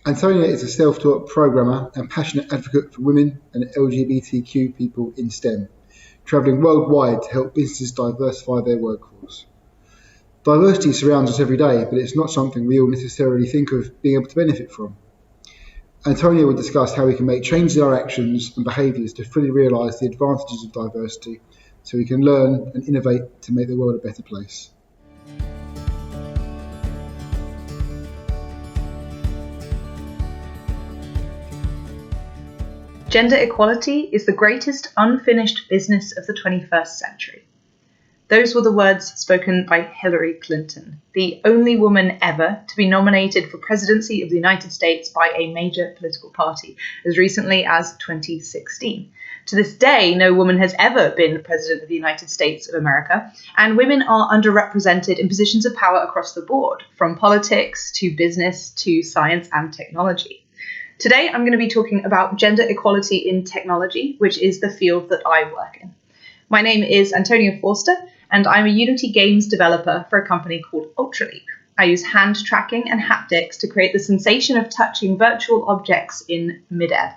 Antonia is a self-taught programmer and passionate advocate for women and LGBTQ people in STEM, travelling worldwide to help businesses diversify their workforce. Diversity surrounds us every day, but it's not something we all necessarily think of being able to benefit from. Antonia will discuss how we can make changes in our actions and behaviours to fully realise the advantages of diversity so we can learn and innovate to make the world a better place. Gender equality is the greatest unfinished business of the 21st century. Those were the words spoken by Hillary Clinton, the only woman ever to be nominated for presidency of the United States by a major political party, as recently as 2016. To this day, no woman has ever been president of the United States of America, and women are underrepresented in positions of power across the board, from politics to business to science and technology. Today, I'm going to be talking about gender equality in technology, which is the field that I work in. My name is Antonia Forster, and I'm a Unity games developer for a company called Ultraleap. I use hand tracking and haptics to create the sensation of touching virtual objects in midair.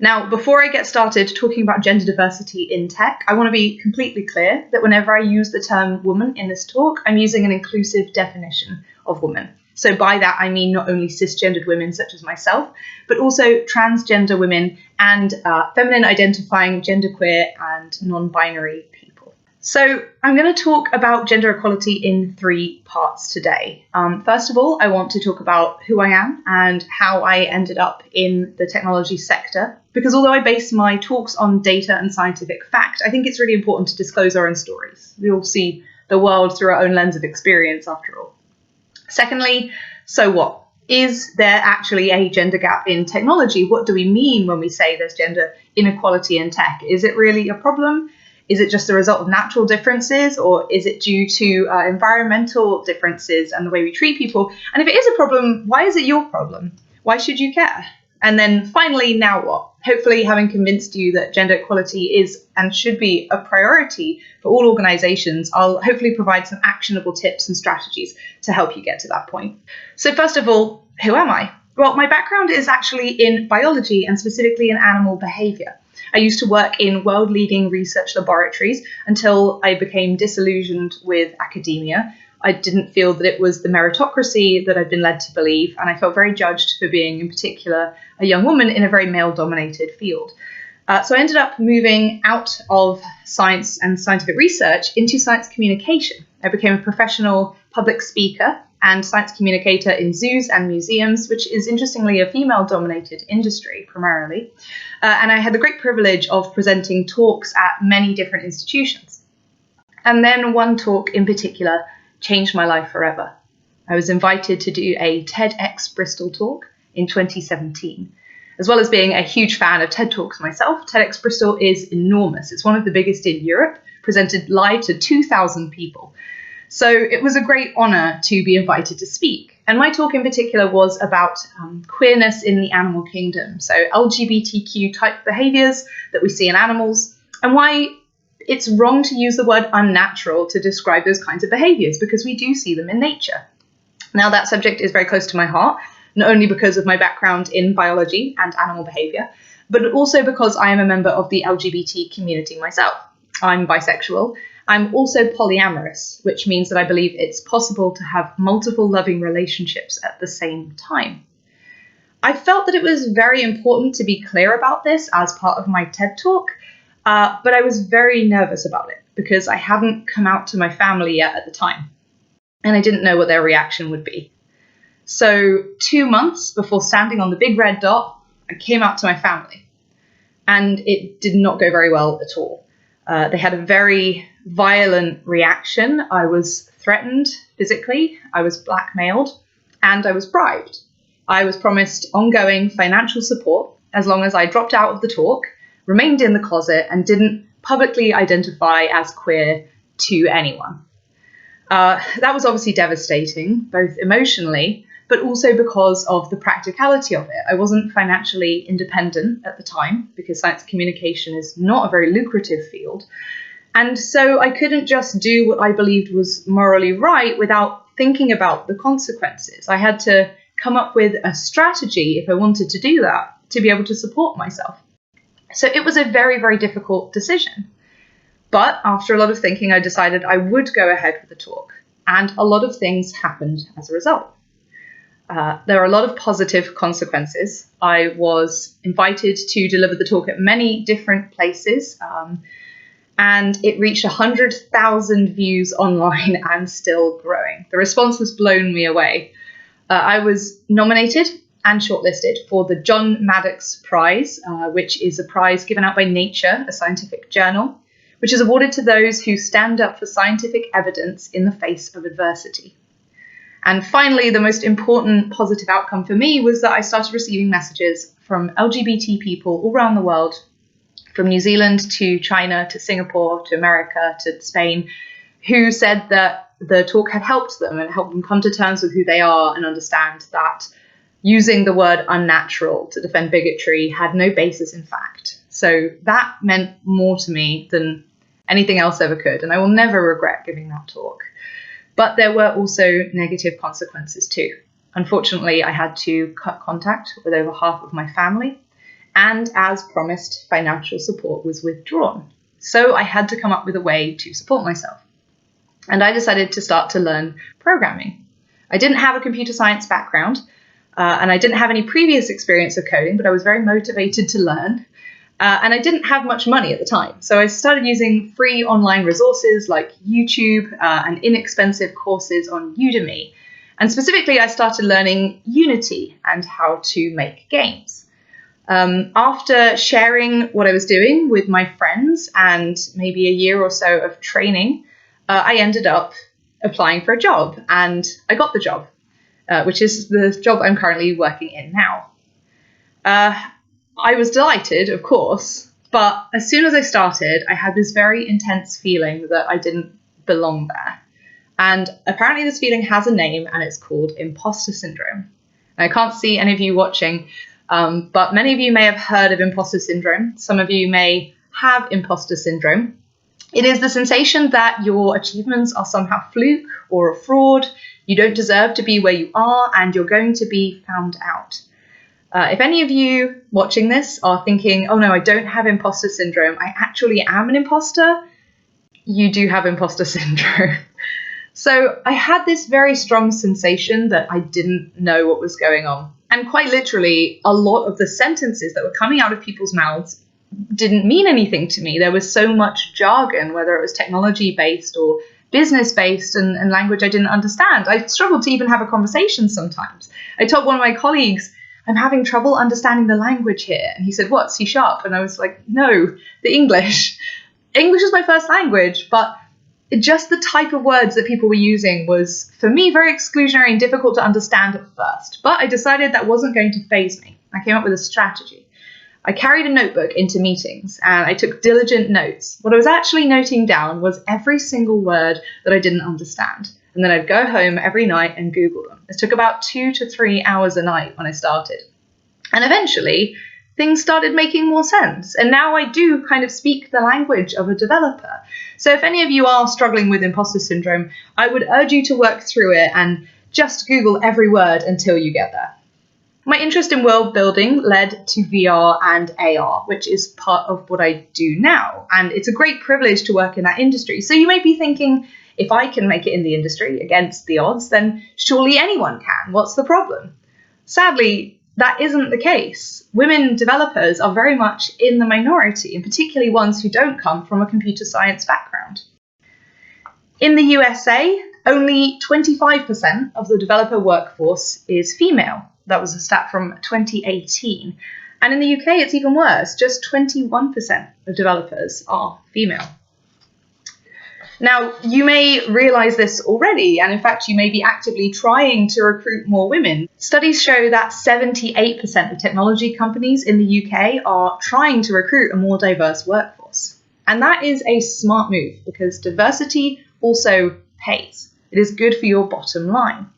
Now, before I get started talking about gender diversity in tech, I want to be completely clear that whenever I use the term woman in this talk, I'm using an inclusive definition of woman. So by that, I mean not only cisgendered women such as myself, but also transgender women and feminine identifying, genderqueer and non-binary people. So I'm going to talk about gender equality in 3 parts today. First of all, I want to talk about who I am and how I ended up in the technology sector. Because although I base my talks on data and scientific fact, I think it's really important to disclose our own stories. We all see the world through our own lens of experience, after all. Secondly, so what? Is there actually a gender gap in technology? What do we mean when we say there's gender inequality in tech? Is it really a problem? Is it just a result of natural differences, or is it due to environmental differences and the way we treat people? And if it is a problem, why is it your problem? Why should you care? And then finally, now what? Hopefully, having convinced you that gender equality is and should be a priority for all organisations, I'll hopefully provide some actionable tips and strategies to help you get to that point. So first of all, who am I? Well, my background is actually in biology and specifically in animal behaviour. I used to work in world-leading research laboratories until I became disillusioned with academia. I didn't feel that it was the meritocracy that I'd been led to believe, and I felt very judged for being, in particular, a young woman in a very male-dominated field. So I ended up moving out of science and scientific research into science communication. I became a professional public speaker and science communicator in zoos and museums, which is interestingly a female-dominated industry primarily. And I had the great privilege of presenting talks at many different institutions. And then one talk in particular changed my life forever. I was invited to do a TEDx Bristol talk in 2017. As well as being a huge fan of TED Talks myself, TEDx Bristol is enormous. It's one of the biggest in Europe, presented live to 2,000 people. So it was a great honour to be invited to speak. And my talk in particular was about queerness in the animal kingdom. So LGBTQ type behaviours that we see in animals, and why it's wrong to use the word unnatural to describe those kinds of behaviours, because we do see them in nature. Now, that subject is very close to my heart, not only because of my background in biology and animal behaviour, but also because I am a member of the LGBT community myself. I'm bisexual. I'm also polyamorous, which means that I believe it's possible to have multiple loving relationships at the same time. I felt that it was very important to be clear about this as part of my TED Talk, but I was very nervous about it because I hadn't come out to my family yet at the time, and I didn't know what their reaction would be. So 2 months before standing on the big red dot, I came out to my family, and it did not go very well at all. They had a very violent reaction. I was threatened physically, I was blackmailed, and I was bribed. I was promised ongoing financial support as long as I dropped out of the talk, remained in the closet, and didn't publicly identify as queer to anyone. That was obviously devastating, both emotionally, but also because of the practicality of it. I wasn't financially independent at the time because science communication is not a very lucrative field. And so I couldn't just do what I believed was morally right without thinking about the consequences. I had to come up with a strategy if I wanted to do that to be able to support myself. So it was a very, very difficult decision. But after a lot of thinking, I decided I would go ahead with the talk. And a lot of things happened as a result. There are a lot of positive consequences. I was invited to deliver the talk at many different places, and it reached 100,000 views online and still growing. The response has blown me away. I was nominated and shortlisted for the John Maddox Prize, which is a prize given out by Nature, a scientific journal, which is awarded to those who stand up for scientific evidence in the face of adversity. And finally, the most important positive outcome for me was that I started receiving messages from LGBT people all around the world, from New Zealand to China to Singapore to America to Spain, who said that the talk had helped them and helped them come to terms with who they are and understand that using the word unnatural to defend bigotry had no basis in fact. So that meant more to me than anything else ever could, and I will never regret giving that talk. But there were also negative consequences too. Unfortunately, I had to cut contact with over half of my family, and as promised, financial support was withdrawn. So I had to come up with a way to support myself. And I decided to start to learn programming. I didn't have a computer science background, and I didn't have any previous experience of coding, but I was very motivated to learn. And I didn't have much money at the time. So I started using free online resources like YouTube and inexpensive courses on Udemy. And specifically, I started learning Unity and how to make games. After sharing what I was doing with my friends and maybe a year or so of training, I ended up applying for a job, and I got the job, which is the job I'm currently working in now. I was delighted, of course, but as soon as I started, I had this very intense feeling that I didn't belong there. And apparently this feeling has a name, and it's called imposter syndrome. And I can't see any of you watching, but many of you may have heard of imposter syndrome. Some of you may have imposter syndrome. It is the sensation that your achievements are somehow fluke or a fraud, you don't deserve to be where you are, and you're going to be found out. If any of you watching this are thinking, oh no, I don't have imposter syndrome, I actually am an imposter, you do have imposter syndrome. So I had this very strong sensation that I didn't know what was going on. And quite literally, a lot of the sentences that were coming out of people's mouths didn't mean anything to me. There was so much jargon, whether it was technology-based or business-based and language I didn't understand. I struggled to even have a conversation sometimes. I told one of my colleagues, I'm having trouble understanding the language here. And he said, what, C#? And I was like, no, the English. English is my first language, but just the type of words that people were using was, for me, very exclusionary and difficult to understand at first. But I decided that wasn't going to faze me. I came up with a strategy. I carried a notebook into meetings and I took diligent notes. What I was actually noting down was every single word that I didn't understand. And then I'd go home every night and Google them. It took about 2 to 3 hours a night when I started. And eventually, things started making more sense. And now I do kind of speak the language of a developer. So if any of you are struggling with imposter syndrome, I would urge you to work through it and just Google every word until you get there. My interest in world building led to VR and AR, which is part of what I do now. And it's a great privilege to work in that industry. So you may be thinking, if I can make it in the industry against the odds, then surely anyone can. What's the problem? Sadly, that isn't the case. Women developers are very much in the minority, and particularly ones who don't come from a computer science background. In the USA, only 25% of the developer workforce is female. That was a stat from 2018. And in the UK, it's even worse. Just 21% of developers are female. Now, you may realize this already, and in fact, you may be actively trying to recruit more women. Studies show that 78% of technology companies in the UK are trying to recruit a more diverse workforce. And that is a smart move because diversity also pays. It is good for your bottom line.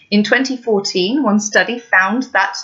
In 2014, one study found that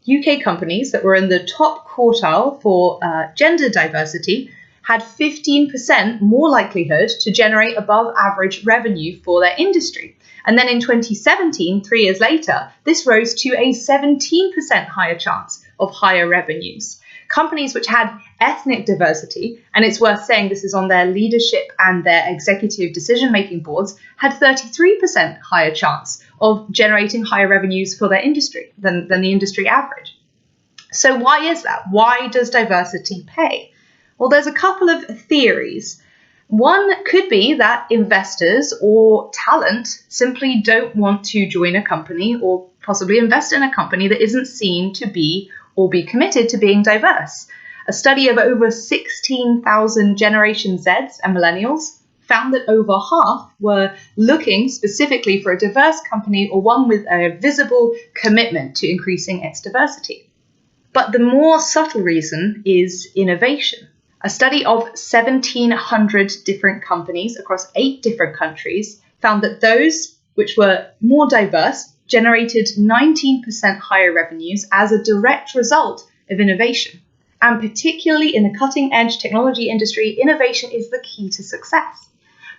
UK companies that were in the top quartile for gender diversity had 15% more likelihood to generate above average revenue for their industry. And then in 2017, 3 years later, this rose to a 17% higher chance of higher revenues. Companies which had ethnic diversity, and it's worth saying this is on their leadership and their executive decision-making boards, had 33% higher chance of generating higher revenues for their industry than the industry average. So why is that? Why does diversity pay? Well, there's a couple of theories. One could be that investors or talent simply don't want to join a company or possibly invest in a company that isn't seen to be or be committed to being diverse. A study of over 16,000 Generation Zs and Millennials found that over half were looking specifically for a diverse company or one with a visible commitment to increasing its diversity. But the more subtle reason is innovation. A study of 1,700 different companies across 8 different countries found that those which were more diverse generated 19% higher revenues as a direct result of innovation. And particularly in the cutting-edge technology industry, innovation is the key to success.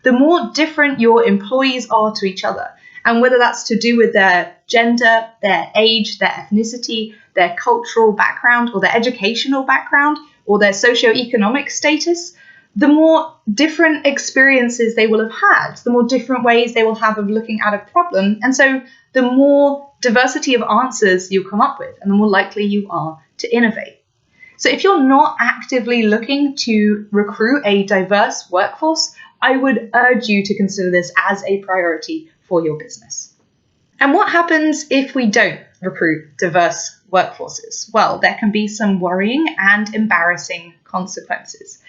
The more different your employees are to each other, and whether that's to do with their gender, their age, their ethnicity, their cultural background, or their educational background, or their socioeconomic status, the more different experiences they will have had, the more different ways they will have of looking at a problem, and so the more diversity of answers you come up with, and the more likely you are to innovate. So if you're not actively looking to recruit a diverse workforce, I would urge you to consider this as a priority for your business. And what happens if we don't recruit diverse workforces? Well, there can be some worrying and embarrassing consequences,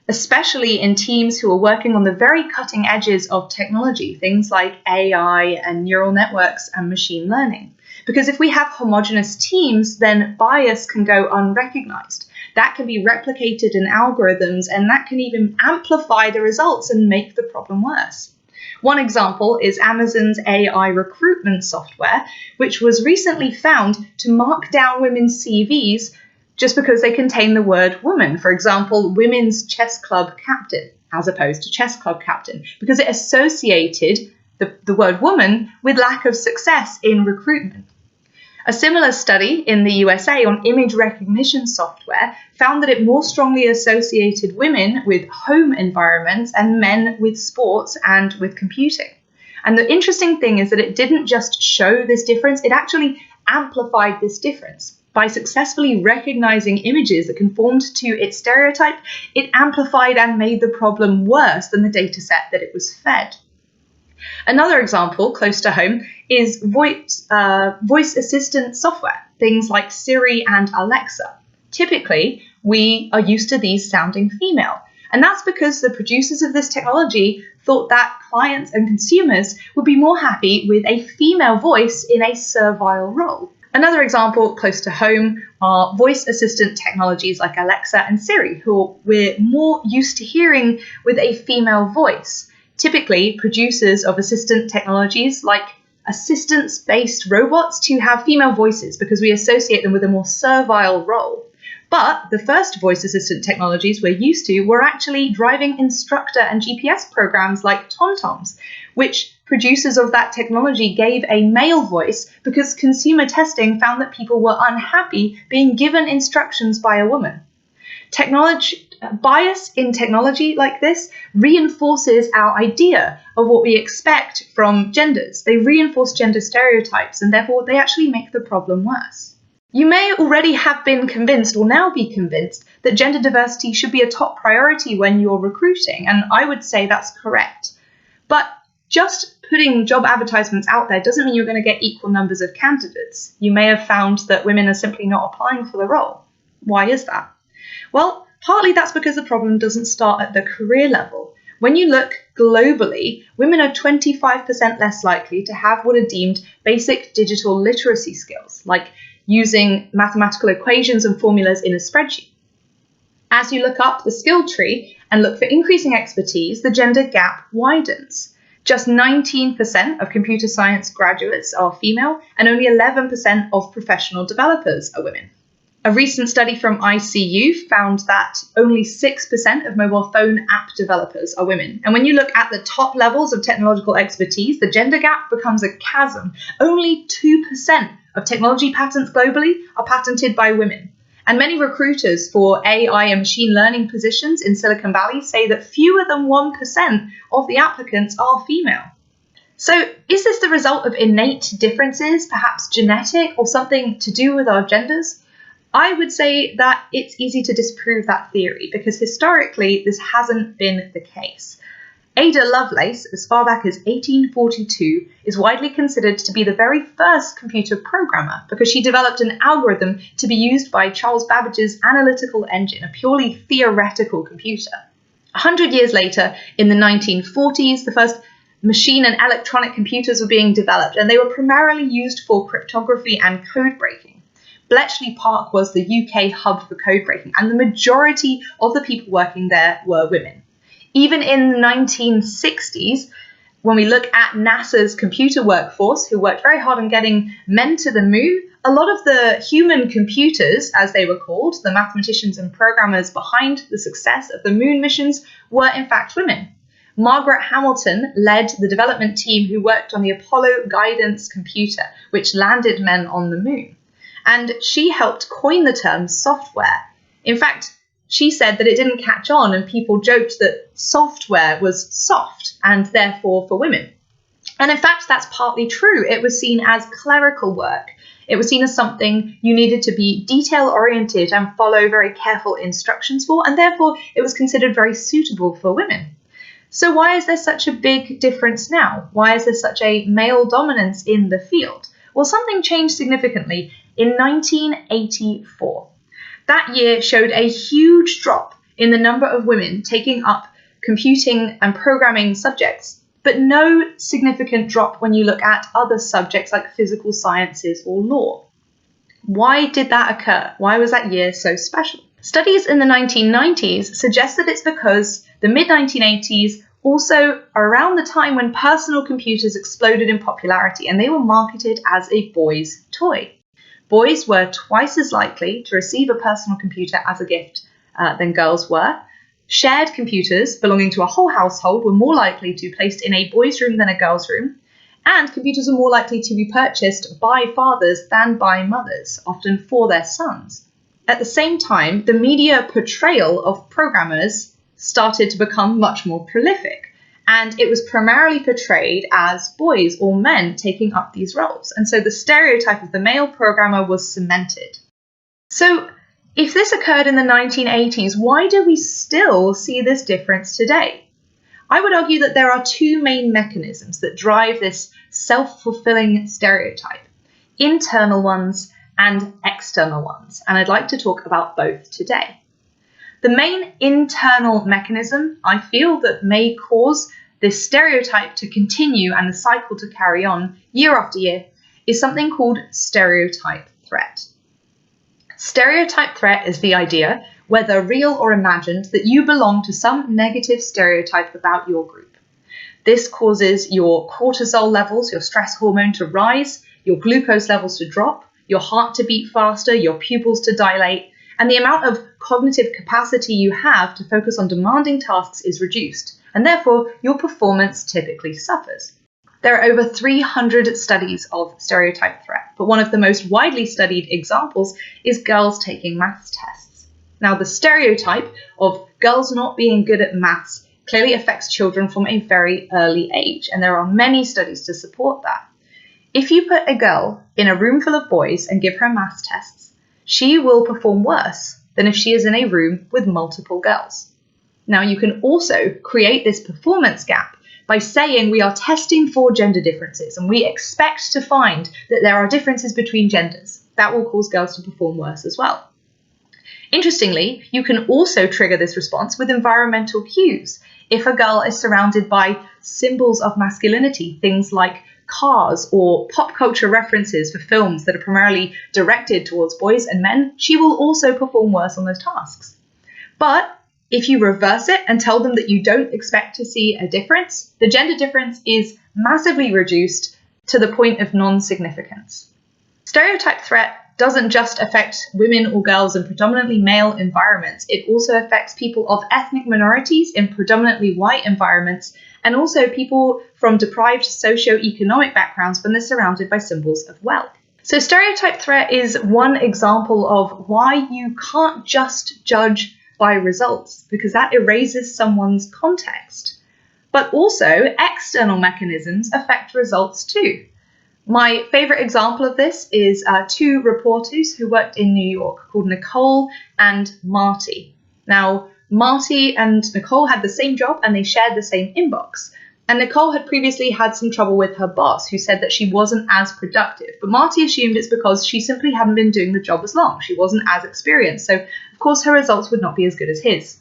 especially in teams who are working on the very cutting edges of technology, things like AI and neural networks and machine learning. Because if we have homogeneous teams, then bias can go unrecognized. That can be replicated in algorithms, and that can even amplify the results and make the problem worse. One example is Amazon's AI recruitment software, which was recently found to mark down women's CVs just because they contain the word woman. For example, women's chess club captain, as opposed to chess club captain, because it associated the word woman with lack of success in recruitment. A similar study in the USA on image recognition software found that it more strongly associated women with home environments and men with sports and with computing. And the interesting thing is that it didn't just show this difference, it actually amplified this difference. By successfully recognizing images that conformed to its stereotype, it amplified and made the problem worse than the data set that it was fed. Another example, close to home, is voice assistant software, things like Siri and Alexa. Typically, we are used to these sounding female, and that's because the producers of this technology thought that clients and consumers would be more happy with a female voice in a servile role. Another example close to home are voice assistant technologies like Alexa and Siri, who we're more used to hearing with a female voice. Typically, producers of assistant technologies like assistance-based robots to have female voices because we associate them with a more servile role. But the first voice assistant technologies we're used to were actually driving instructor and GPS programs like TomToms, which producers of that technology gave a male voice because consumer testing found that people were unhappy being given instructions by a woman. Bias in technology like this reinforces our idea of what we expect from genders. They reinforce gender stereotypes, and therefore they actually make the problem worse. You may already have been convinced or now be convinced that gender diversity should be a top priority when you're recruiting, and I would say that's correct. But just putting job advertisements out there doesn't mean you're going to get equal numbers of candidates. You may have found that women are simply not applying for the role. Why is that? Well, partly that's because the problem doesn't start at the career level. When you look globally, women are 25% less likely to have what are deemed basic digital literacy skills, like using mathematical equations and formulas in a spreadsheet. As you look up the skill tree and look for increasing expertise, the gender gap widens. Just 19% of computer science graduates are female, and only 11% of professional developers are women. A recent study from ICU found that only 6% of mobile phone app developers are women. And when you look at the top levels of technological expertise, the gender gap becomes a chasm. Only 2% of technology patents globally are patented by women. And many recruiters for AI and machine learning positions in Silicon Valley say that fewer than 1% of the applicants are female. So is this the result of innate differences, perhaps genetic, or something to do with our genders? I would say that it's easy to disprove that theory because historically this hasn't been the case. Ada Lovelace, as far back as 1842, is widely considered to be the very first computer programmer because she developed an algorithm to be used by Charles Babbage's analytical engine, a purely theoretical computer. 100 years later, in the 1940s, the first machine and electronic computers were being developed, and they were primarily used for cryptography and code breaking. Bletchley Park was the UK hub for code breaking, and the majority of the people working there were women. Even in the 1960s, when we look at NASA's computer workforce, who worked very hard on getting men to the moon, a lot of the human computers, as they were called, the mathematicians and programmers behind the success of the moon missions, were in fact women. Margaret Hamilton led the development team who worked on the Apollo guidance computer, which landed men on the moon. And she helped coin the term software. In fact, she said that it didn't catch on and people joked that software was soft and therefore for women. And in fact, that's partly true. It was seen as clerical work. It was seen as something you needed to be detail-oriented and follow very careful instructions for, and therefore it was considered very suitable for women. So why is there such a big difference now? Why is there such a male dominance in the field? Well, something changed significantly in 1984. That year showed a huge drop in the number of women taking up computing and programming subjects, but no significant drop when you look at other subjects like physical sciences or law. Why did that occur? Why was that year so special? Studies in the 1990s suggest that it's because the mid-1980s also around the time when personal computers exploded in popularity and they were marketed as a boy's toy. Boys were twice as likely to receive a personal computer as a gift than girls were. Shared computers belonging to a whole household were more likely to be placed in a boy's room than a girl's room, and computers were more likely to be purchased by fathers than by mothers, often for their sons. At the same time, the media portrayal of programmers started to become much more prolific, and it was primarily portrayed as boys or men taking up these roles, and so the stereotype of the male programmer was cemented. So if this occurred in the 1980s, why do we still see this difference today? I would argue that there are two main mechanisms that drive this self-fulfilling stereotype, internal ones and external ones, and I'd like to talk about both today. The main internal mechanism, I feel, that may cause this stereotype to continue and the cycle to carry on year after year is something called stereotype threat. Stereotype threat is the idea, whether real or imagined, that you belong to some negative stereotype about your group. This causes your cortisol levels, your stress hormone, to rise, your glucose levels to drop, your heart to beat faster, your pupils to dilate, and the amount of cognitive capacity you have to focus on demanding tasks is reduced, and therefore your performance typically suffers. There are over 300 studies of stereotype threat, but one of the most widely studied examples is girls taking maths tests. Now, the stereotype of girls not being good at maths clearly affects children from a very early age, and there are many studies to support that. If you put a girl in a room full of boys and give her maths tests, she will perform worse than if she is in a room with multiple girls. Now, you can also create this performance gap by saying we are testing for gender differences and we expect to find that there are differences between genders. That will cause girls to perform worse as well. Interestingly, you can also trigger this response with environmental cues. If a girl is surrounded by symbols of masculinity, things like cars or pop culture references for films that are primarily directed towards boys and men, she will also perform worse on those tasks. But if you reverse it and tell them that you don't expect to see a difference, the gender difference is massively reduced to the point of non-significance. Stereotype threat doesn't just affect women or girls in predominantly male environments. It also affects people of ethnic minorities in predominantly white environments, and also people from deprived socio-economic backgrounds when they're surrounded by symbols of wealth. So stereotype threat is one example of why you can't just judge by results, because that erases someone's context. But also, external mechanisms affect results too. My favourite example of this is two reporters who worked in New York called Nicole and Marty. Now, Marty and Nicole had the same job and they shared the same inbox. And Nicole had previously had some trouble with her boss, who said that she wasn't as productive. But Marty assumed it's because she simply hadn't been doing the job as long. She wasn't as experienced. So, of course, her results would not be as good as his.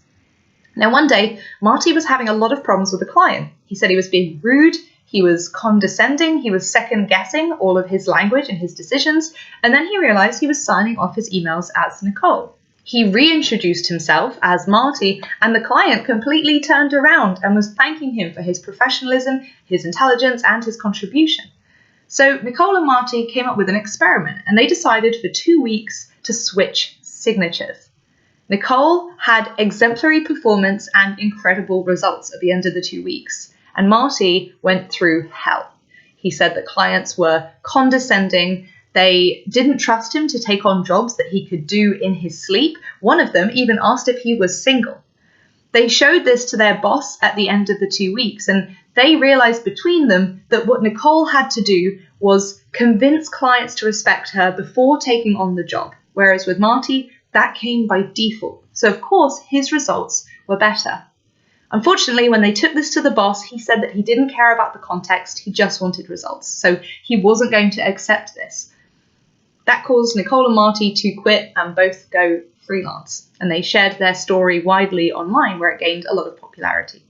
Now, one day, Marty was having a lot of problems with a client. He said he was being rude, he was condescending, he was second-guessing all of his language and his decisions, and then he realized he was signing off his emails as Nicole. He reintroduced himself as Marty, and the client completely turned around and was thanking him for his professionalism, his intelligence, and his contribution. So Nicole and Marty came up with an experiment, and they decided for 2 weeks to switch signatures. Nicole had exemplary performance and incredible results at the end of the 2 weeks, and Marty went through hell. He said that clients were condescending. They didn't trust him to take on jobs that he could do in his sleep. One of them even asked if he was single. They showed this to their boss at the end of the 2 weeks, and they realized between them that what Nicole had to do was convince clients to respect her before taking on the job, whereas with Marty, that came by default. So, of course, his results were better. Unfortunately, when they took this to the boss, he said that he didn't care about the context, he just wanted results. So he wasn't going to accept this. That caused Nicole and Marty to quit and both go freelance. And they shared their story widely online, where it gained a lot of popularity.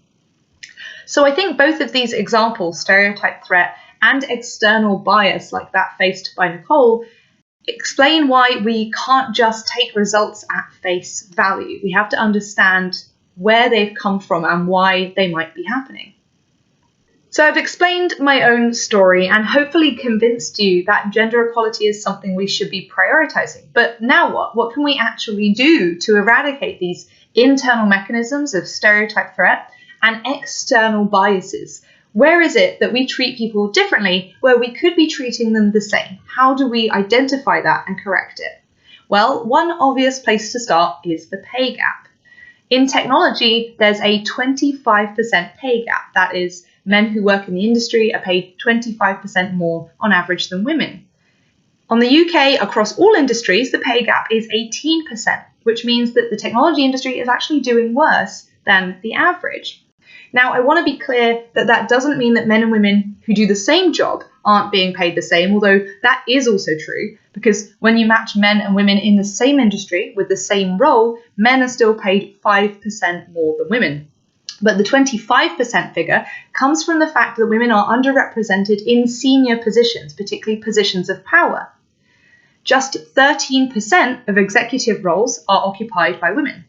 So I think both of these examples, stereotype threat and external bias like that faced by Nicole, explain why we can't just take results at face value. We have to understand where they've come from and why they might be happening. So I've explained my own story and hopefully convinced you that gender equality is something we should be prioritizing. But now what? What can we actually do to eradicate these internal mechanisms of stereotype threat and external biases? Where is it that we treat people differently where we could be treating them the same? How do we identify that and correct it? Well, one obvious place to start is the pay gap. In technology, there's a 25% pay gap. That is, men who work in the industry are paid 25% more on average than women. On the UK, across all industries, the pay gap is 18%, which means that the technology industry is actually doing worse than the average. Now, I want to be clear that that doesn't mean that men and women who do the same job aren't being paid the same, although that is also true, because when you match men and women in the same industry with the same role, men are still paid 5% more than women. But the 25% figure comes from the fact that women are underrepresented in senior positions, particularly positions of power. Just 13% of executive roles are occupied by women.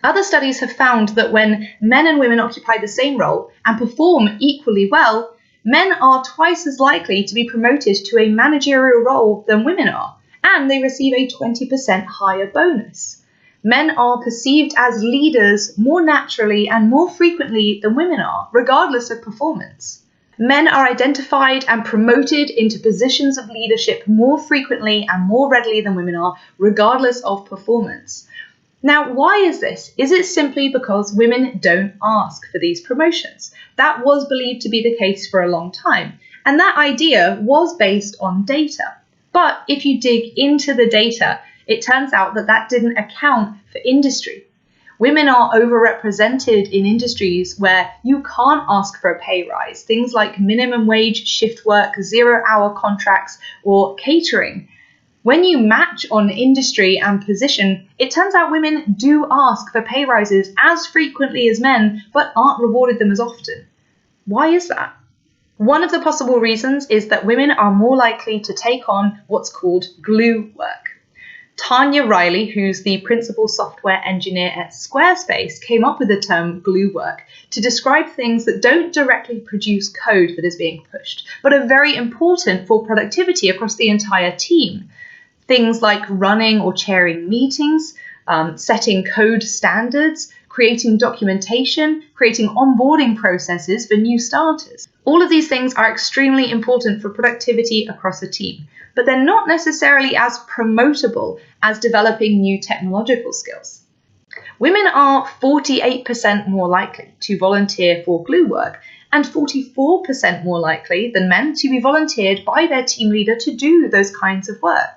Other studies have found that when men and women occupy the same role and perform equally well, men are twice as likely to be promoted to a managerial role than women are, and they receive a 20% higher bonus. Men are perceived as leaders more naturally and more frequently than women are, regardless of performance. Men are identified and promoted into positions of leadership more frequently and more readily than women are, regardless of performance. Now, why is this? Is it simply because women don't ask for these promotions? That was believed to be the case for a long time, and that idea was based on data. But if you dig into the data, it turns out that that didn't account for industry. Women are overrepresented in industries where you can't ask for a pay rise, things like minimum wage, shift work, 0-hour contracts, or catering. When you match on industry and position, it turns out women do ask for pay rises as frequently as men, but aren't rewarded them as often. Why is that? One of the possible reasons is that women are more likely to take on what's called glue work. Tanya Riley, who's the principal software engineer at Squarespace, came up with the term glue work to describe things that don't directly produce code that is being pushed, but are very important for productivity across the entire team. Things like running or chairing meetings, setting code standards, creating documentation, creating onboarding processes for new starters. All of these things are extremely important for productivity across a team, but they're not necessarily as promotable as developing new technological skills. Women are 48% more likely to volunteer for glue work and 44% more likely than men to be volunteered by their team leader to do those kinds of work.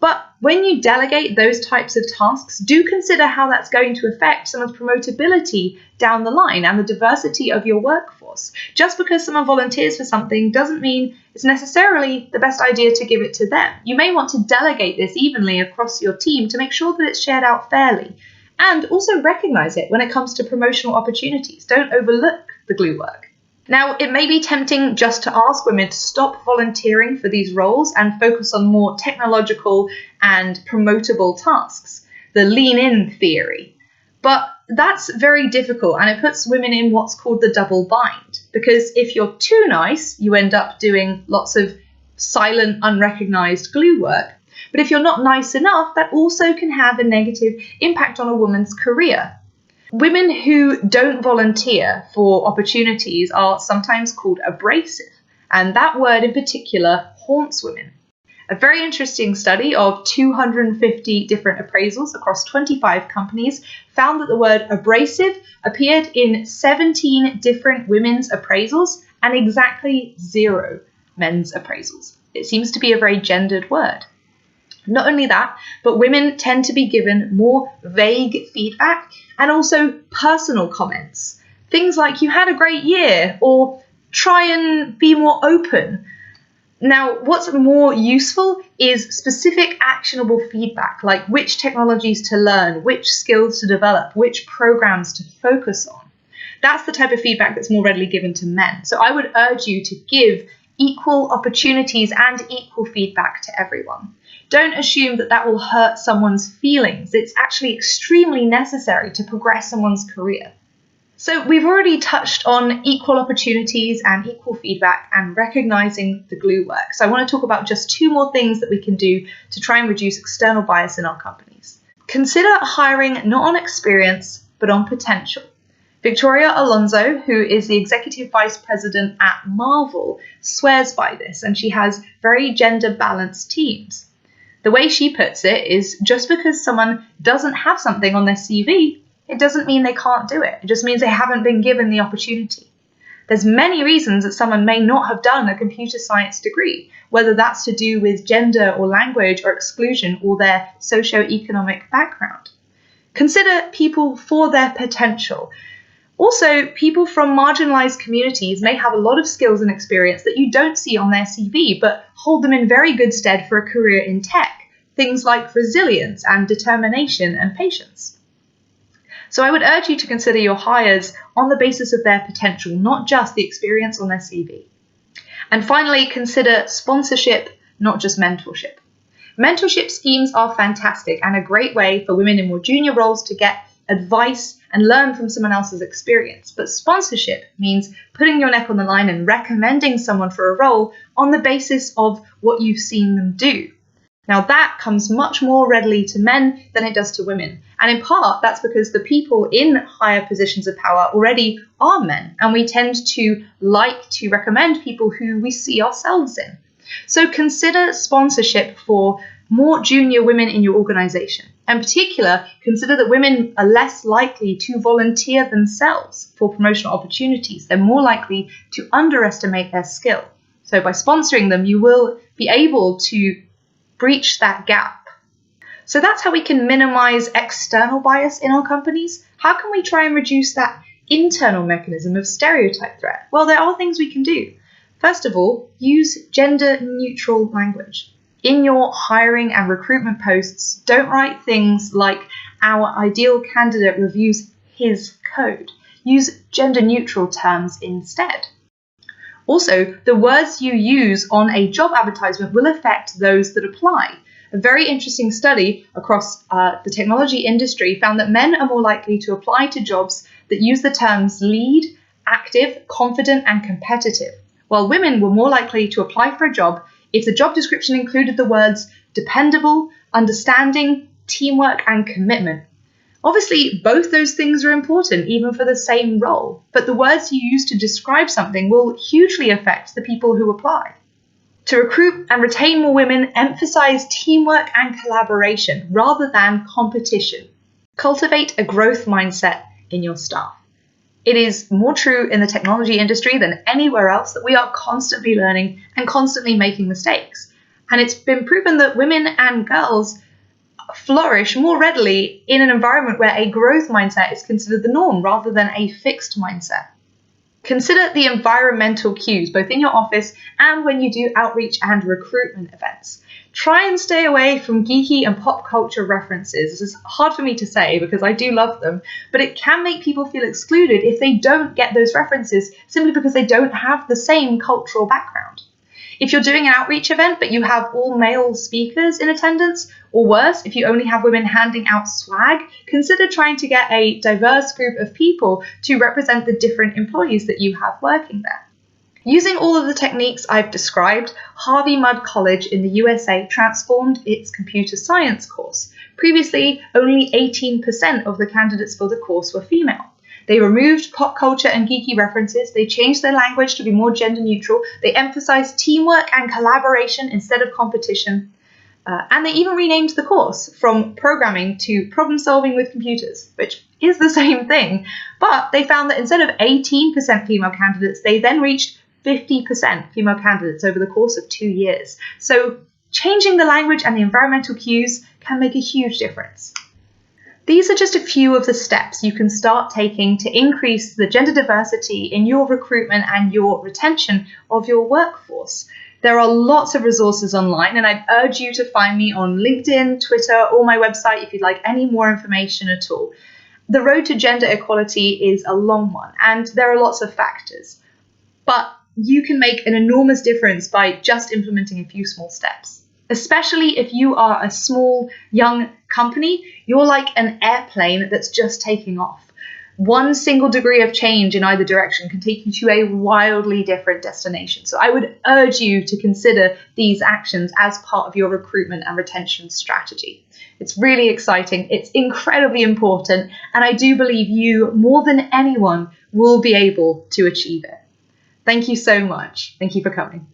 But when you delegate those types of tasks, do consider how that's going to affect someone's promotability down the line and the diversity of your workforce. Just because someone volunteers for something doesn't mean it's necessarily the best idea to give it to them. You may want to delegate this evenly across your team to make sure that it's shared out fairly. And also recognize it when it comes to promotional opportunities. Don't overlook the glue work. Now, it may be tempting just to ask women to stop volunteering for these roles and focus on more technological and promotable tasks, the lean-in theory. But that's very difficult, and it puts women in what's called the double bind, because if you're too nice, you end up doing lots of silent, unrecognized glue work. But if you're not nice enough, that also can have a negative impact on a woman's career. Women who don't volunteer for opportunities are sometimes called abrasive, and that word in particular haunts women. A very interesting study of 250 different appraisals across 25 companies found that the word abrasive appeared in 17 different women's appraisals and exactly 0 men's appraisals. It seems to be a very gendered word. Not only that, but women tend to be given more vague feedback and also personal comments. Things like, you had a great year, or try and be more open. Now, what's more useful is specific actionable feedback, like which technologies to learn, which skills to develop, which programs to focus on. That's the type of feedback that's more readily given to men. So I would urge you to give equal opportunities and equal feedback to everyone. Don't assume that that will hurt someone's feelings. It's actually extremely necessary to progress someone's career. So we've already touched on equal opportunities and equal feedback and recognizing the glue work. So I want to talk about just 2 more things that we can do to try and reduce external bias in our companies. Consider hiring not on experience, but on potential. Victoria Alonso, who is the Executive Vice President at Marvel, swears by this, and she has very gender-balanced teams. The way she puts it is, just because someone doesn't have something on their CV, it doesn't mean they can't do it. It just means they haven't been given the opportunity. There's many reasons that someone may not have done a computer science degree, whether that's to do with gender or language or exclusion or their socio-economic background. Consider people for their potential. Also, people from marginalized communities may have a lot of skills and experience that you don't see on their CV, but hold them in very good stead for a career in tech. Things like resilience and determination and patience. So I would urge you to consider your hires on the basis of their potential, not just the experience on their CV. And finally, consider sponsorship, not just mentorship. Mentorship schemes are fantastic and a great way for women in more junior roles to get advice and learn from someone else's experience. But sponsorship means putting your neck on the line and recommending someone for a role on the basis of what you've seen them do. Now that comes much more readily to men than it does to women. And in part, that's because the people in higher positions of power already are men, and we tend to like to recommend people who we see ourselves in. So consider sponsorship for more junior women in your organization. In particular, consider that women are less likely to volunteer themselves for promotional opportunities. They're more likely to underestimate their skill. So by sponsoring them, you will be able to breach that gap. So that's how we can minimize external bias in our companies. How can we try and reduce that internal mechanism of stereotype threat? Well, there are things we can do. First of all, use gender-neutral language. In your hiring and recruitment posts, don't write things like, our ideal candidate reviews his code. Use gender-neutral terms instead. Also, the words you use on a job advertisement will affect those that apply. A very interesting study across the technology industry found that men are more likely to apply to jobs that use the terms lead, active, confident, and competitive, while women were more likely to apply for a job if the job description included the words dependable, understanding, teamwork, and commitment. Obviously, both those things are important, even for the same role, but the words you use to describe something will hugely affect the people who apply. To recruit and retain more women, emphasize teamwork and collaboration rather than competition. Cultivate a growth mindset in your staff. It is more true in the technology industry than anywhere else that we are constantly learning and constantly making mistakes. And it's been proven that women and girls flourish more readily in an environment where a growth mindset is considered the norm rather than a fixed mindset. Consider the environmental cues, both in your office and when you do outreach and recruitment events. Try and stay away from geeky and pop culture references. This is hard for me to say because I do love them, but it can make people feel excluded if they don't get those references simply because they don't have the same cultural background. If you're doing an outreach event but you have all male speakers in attendance, or worse, if you only have women handing out swag, consider trying to get a diverse group of people to represent the different employees that you have working there. Using all of the techniques I've described, Harvey Mudd College in the USA transformed its computer science course. Previously, only 18% of the candidates for the course were female. They removed pop culture and geeky references, they changed their language to be more gender neutral, they emphasized teamwork and collaboration instead of competition, and they even renamed the course from programming to problem solving with computers, which is the same thing. But they found that instead of 18% female candidates, they then reached 50% female candidates over the course of 2 years. So changing the language and the environmental cues can make a huge difference. These are just a few of the steps you can start taking to increase the gender diversity in your recruitment and your retention of your workforce. There are lots of resources online, and I'd urge you to find me on LinkedIn, Twitter, or my website if you'd like any more information at all. The road to gender equality is a long one, and there are lots of factors. But you can make an enormous difference by just implementing a few small steps. Especially if you are a small, young company, you're like an airplane that's just taking off. One single degree of change in either direction can take you to a wildly different destination. So I would urge you to consider these actions as part of your recruitment and retention strategy. It's really exciting, it's incredibly important, and I do believe you, more than anyone, will be able to achieve it. Thank you so much. Thank you for coming.